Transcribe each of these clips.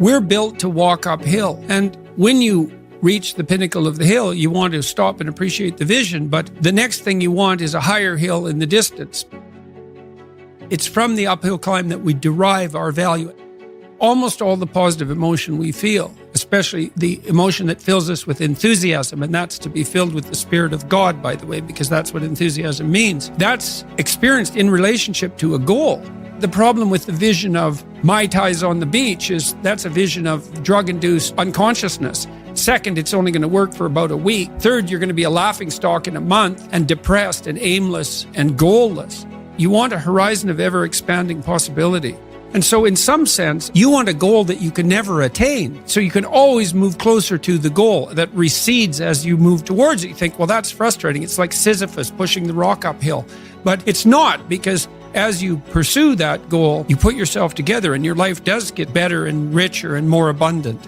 We're built to walk uphill. And when you reach the pinnacle of the hill, you want to stop and appreciate the vision, but the next thing you want is a higher hill in the distance. It's from the uphill climb that we derive our value. Almost all the positive emotion we feel, especially the emotion that fills us with enthusiasm, and that's to be filled with the Spirit of God, by the way, because that's what enthusiasm means. That's experienced in relationship to a goal. The problem with the vision of Mai Tais on the beach is that's a vision of drug-induced unconsciousness. Second, it's only going to work for about a week. Third, you're going to be a laughingstock in a month and depressed and aimless and goalless. You want a horizon of ever-expanding possibility. And so in some sense, you want a goal that you can never attain. So you can always move closer to the goal that recedes as you move towards it. You think, well, that's frustrating. It's like Sisyphus pushing the rock uphill. But it's not, because as you pursue that goal, you put yourself together and your life does get better and richer and more abundant.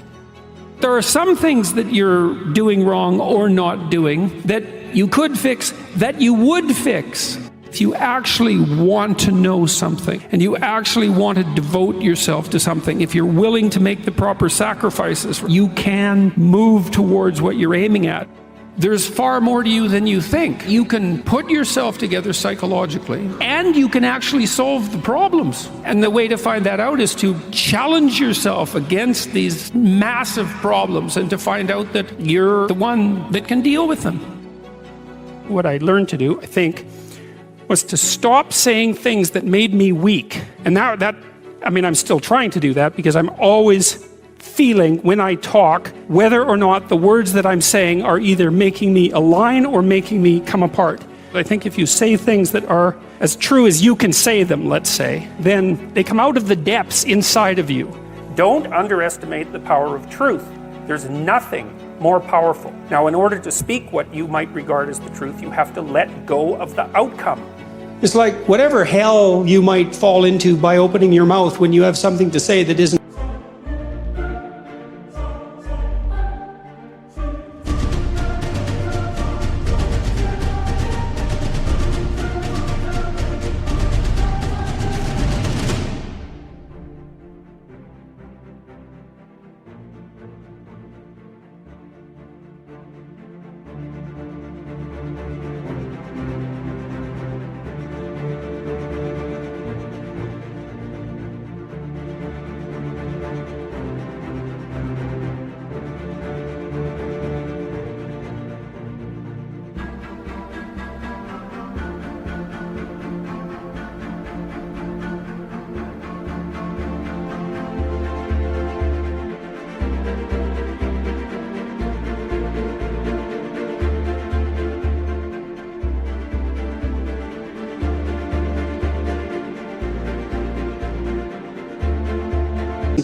There are some things that you're doing wrong or not doing that you could fix, that you would fix. If you actually want to know something and you actually want to devote yourself to something, if you're willing to make the proper sacrifices, you can move towards what you're aiming at. There's far more to you than you think. You can put yourself together psychologically and you can actually solve the problems. And the way to find that out is to challenge yourself against these massive problems and to find out that you're the one that can deal with them. What I learned to do, I think, was to stop saying things that made me weak. And now I'm still trying to do that, because I'm always feeling when I talk whether or not the words that I'm saying are either making me align or making me come apart. I think if you say things that are as true as you can say them, let's say, then they come out of the depths inside of you. Don't underestimate the power of truth. There's nothing more powerful. Now, in order to speak what you might regard as the truth, you have to let go of the outcome. It's like whatever hell you might fall into by opening your mouth when you have something to say that isn't.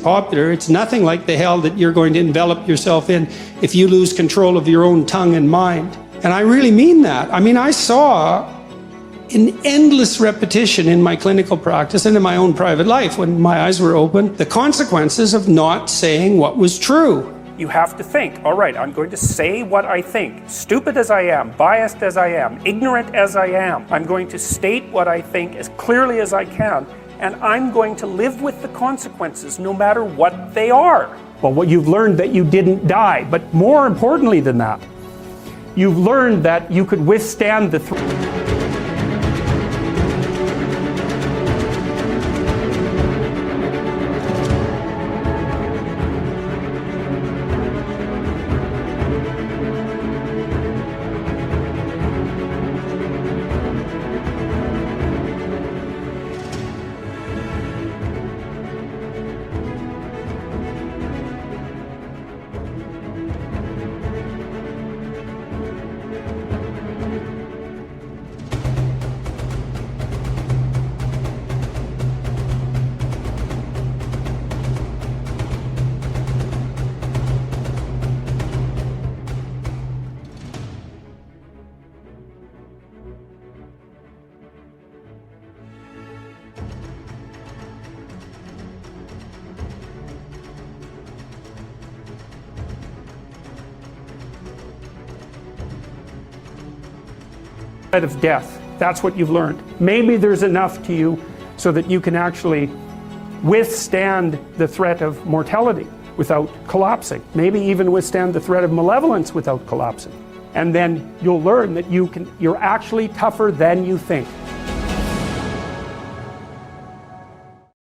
Popular, it's nothing like the hell that you're going to envelop yourself in if you lose control of your own tongue and mind. And I really mean that. I saw in endless repetition in my clinical practice and in my own private life, when my eyes were open, the consequences of not saying what was true. You have to think, all right, I'm going to say what I think. Stupid as I am, biased as I am, ignorant as I am, I'm going to state what I think as clearly as I can. And I'm going to live with the consequences no matter what they are. Well, what you've learned that you didn't die, but more importantly than that, you've learned that you could withstand the of death. That's what you've learned. Maybe there's enough to you so that you can actually withstand the threat of mortality without collapsing, maybe even withstand the threat of malevolence without collapsing. And then you'll learn that you're actually tougher than you think.